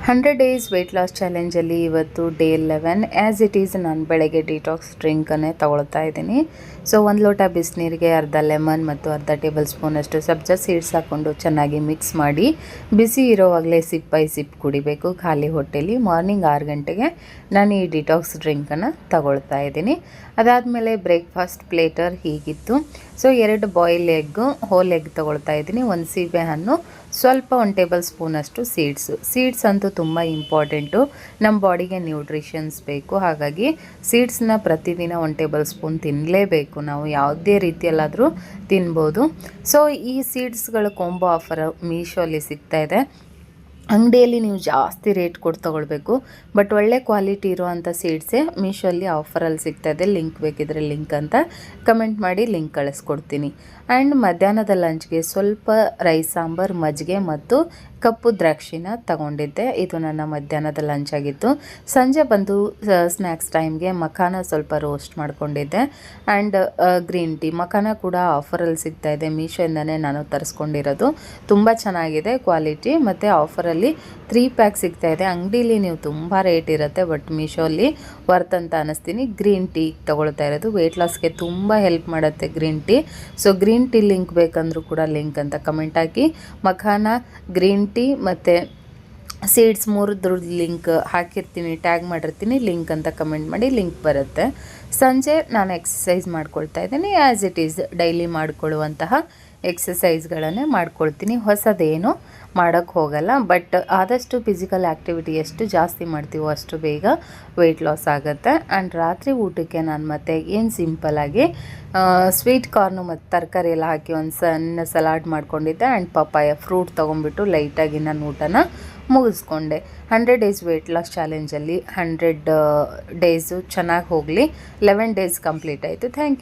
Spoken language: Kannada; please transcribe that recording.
100 ಡೇಸ್ ವೆಯ್ಟ್ ಲಾಸ್ ಚಾಲೆಂಜಲ್ಲಿ ಇವತ್ತು ಡೇ 11 ಆ್ಯಸ್ ಇಟ್ ಈಸ್ ನಾನು ಬೆಳಗ್ಗೆ ಡಿಟಾಕ್ಸ್ ಡ್ರಿಂಕನ್ನೇ ತೊಗೊಳ್ತಾ ಇದ್ದೀನಿ. ಸೊ 1 ಲೋಟ ಬಿಸಿನೀರಿಗೆ ಅರ್ಧ ಲೆಮನ್ ಮತ್ತು ಅರ್ಧ ಟೇಬಲ್ ಸ್ಪೂನಷ್ಟು ಸಬ್ಜಾ ಸೀಡ್ಸ್ ಹಾಕ್ಕೊಂಡು ಚೆನ್ನಾಗಿ ಮಿಕ್ಸ್ ಮಾಡಿ ಬಿಸಿ ಇರೋವಾಗಲೇ ಸಿಪ್ ಬೈ ಸಿಪ್ ಕುಡಿಬೇಕು ಖಾಲಿ ಹೊಟ್ಟೆಲಿ. ಮಾರ್ನಿಂಗ್ 6 ಗಂಟೆಗೆ ನಾನು ಈ ಡಿಟಾಕ್ಸ್ ಡ್ರಿಂಕನ್ನು ತಗೊಳ್ತಾ ಇದ್ದೀನಿ. ಅದಾದಮೇಲೆ ಬ್ರೇಕ್ಫಾಸ್ಟ್ ಪ್ಲೇಟರ್ ಹೀಗಿತ್ತು. So 2 boil egg, whole egg ತೊಗೊಳ್ತಾ ಇದ್ದೀನಿ, 1 ಸೀಬೆ ಹಣ್ಣು, ಸ್ವಲ್ಪ 1 ಟೇಬಲ್ ಸ್ಪೂನಷ್ಟು ಸೀಡ್ಸ್ ಅಂತೂ ತುಂಬ ಇಂಪಾರ್ಟೆಂಟು, ನಮ್ಮ ಬಾಡಿಗೆ ನ್ಯೂಟ್ರಿಷನ್ಸ್ ಬೇಕು. ಹಾಗಾಗಿ ಸೀಡ್ಸ್ನ ಪ್ರತಿದಿನ 1 ಟೇಬಲ್ ಸ್ಪೂನ್ ತಿನ್ನಲೇಬೇಕು. ನಾವು ಯಾವುದೇ ರೀತಿಯಲ್ಲಾದರೂ ತಿನ್ಬೋದು. ಸೊ ಈ ಸೀಡ್ಸ್ಗಳು ಕಾಂಬೋ ಆಫರ್ ಮೀಶೋಲ್ಲಿ ಸಿಗ್ತಾಯಿದೆ. ಅಂಗಡಿಯಲ್ಲಿ ನೀವು ಜಾಸ್ತಿ ರೇಟ್ ಕೊಟ್ಟು ತೊಗೊಳ್ಬೇಕು, ಬಟ್ ಒಳ್ಳೆ ಕ್ವಾಲಿಟಿ ಇರೋವಂಥ ಸೀಡ್ಸೇ ಮೀಶೋಲ್ಲಿ ಆಫರಲ್ಲಿ ಸಿಗ್ತಾಯಿದೆ. ಲಿಂಕ್ ಬೇಕಿದ್ರೆ ಲಿಂಕ್ ಅಂತ ಕಮೆಂಟ್ ಮಾಡಿ, ಲಿಂಕ್ ಕಳಿಸ್ಕೊಡ್ತೀನಿ. ಆ್ಯಂಡ್ ಮಧ್ಯಾಹ್ನದ ಲಂಚ್ಗೆ ಸ್ವಲ್ಪ ರೈಸ್ ಸಾಂಬಾರ್, ಮಜ್ಜಿಗೆ ಮತ್ತು ಕಪ್ಪು ದ್ರಾಕ್ಷಿನ ತಗೊಂಡಿದ್ದೆ. ಇದು ನನ್ನ ಮಧ್ಯಾಹ್ನದ ಲಂಚ್ ಆಗಿತ್ತು. ಸಂಜೆ ಬಂದು ಸ್ನ್ಯಾಕ್ಸ್ ಟೈಮ್ಗೆ ಮಖಾನ ಸ್ವಲ್ಪ ರೋಸ್ಟ್ ಮಾಡ್ಕೊಂಡಿದ್ದೆ. ಆ್ಯಂಡ್ ಗ್ರೀನ್ ಟೀ, ಮಖಾನ ಕೂಡ ಆಫರಲ್ಲಿ ಸಿಗ್ತಾಯಿದೆ. ಮೀಶೋಯಿಂದನೇ ನಾನು ತರಿಸ್ಕೊಂಡಿರೋದು. ತುಂಬ ಚೆನ್ನಾಗಿದೆ ಕ್ವಾಲಿಟಿ, ಮತ್ತು ಆಫರಲ್ಲಿ 3 ಪ್ಯಾಕ್ ಸಿಗ್ತಾಯಿದೆ. ಅಂಗಡೀಲಿ ನೀವು ತುಂಬ ರೇಟ್ ಇರುತ್ತೆ, ಬಟ್ ಮೀಶೋಲ್ಲಿ ವರ್ತ್ ಅಂತ ಅನ್ನಿಸ್ತೀನಿ. ಗ್ರೀನ್ ಟೀ ತೊಗೊಳ್ತಾ ಇರೋದು. ವೆಯ್ಟ್ ಲಾಸ್ಗೆ ತುಂಬ ಹೆಲ್ಪ್ ಮಾಡುತ್ತೆ green tea. So green tea link ಬೇಕಂದರೂ ಕೂಡ ಲಿಂಕ್ ಅಂತ ಕಮೆಂಟ್ ಹಾಕಿ. ಮಖಾನ, ಗ್ರೀನ್ ಟೀ ಮತ್ತು ಸೀಡ್ಸ್ 3ದ್ರ ಲಿಂಕ್ ಹಾಕಿರ್ತೀನಿ, ಟ್ಯಾಗ್ ಮಾಡಿರ್ತೀನಿ, ಲಿಂಕ್ ಅಂತ ಕಮೆಂಟ್ ಮಾಡಿ, ಲಿಂಕ್ ಬರುತ್ತೆ. ಸಂಜೆ ನಾನು ಎಕ್ಸಸೈಸ್ ಮಾಡ್ಕೊಳ್ತಾ ಇದ್ದೀನಿ. ಆ್ಯಸ್ ಇಟ್ ಈಸ್ ಡೈಲಿ ಮಾಡಿಕೊಳ್ಳುವಂತಹ ಎಕ್ಸಸೈಸ್ಗಳನ್ನೇ ಮಾಡ್ಕೊಳ್ತೀನಿ. ಹೊಸದೇನು ಮಾಡೋಕ್ಕೆ ಹೋಗಲ್ಲ, ಬಟ್ ಆದಷ್ಟು ಫಿಸಿಕಲ್ ಆ್ಯಕ್ಟಿವಿಟಿ ಎಷ್ಟು ಜಾಸ್ತಿ ಮಾಡ್ತೀವೋ ಅಷ್ಟು ಬೇಗ ವೆಯ್ಟ್ ಲಾಸ್ ಆಗುತ್ತೆ. ಆ್ಯಂಡ್ ರಾತ್ರಿ ಊಟಕ್ಕೆ ನಾನು ಮತ್ತೆ ಏನು ಸಿಂಪಲ್ಲಾಗಿ ಸ್ವೀಟ್ ಕಾರ್ನು ಮತ್ತು ತರಕಾರಿ ಎಲ್ಲ ಹಾಕಿ ಒಂದು ಸಣ್ಣ ಸಲಾಡ್ ಮಾಡ್ಕೊಂಡಿದ್ದೆ. ಆ್ಯಂಡ್ ಪಪ್ಪಾಯ ಫ್ರೂಟ್ ತೊಗೊಂಡ್ಬಿಟ್ಟು ಲೈಟಾಗಿ ನಾನು ಊಟನ ಮುಗಿಸ್ಕೊಂಡೆ. 100 ಡೇಸ್ ವೆಯ್ಟ್ ಲಾಸ್ ಚಾಲೆಂಜಲ್ಲಿ 100 ಡೇಸು ಚೆನ್ನಾಗಿ ಹೋಗಲಿ. 11 ಡೇಸ್ ಕಂಪ್ಲೀಟ್ ಆಯಿತು. Thank you.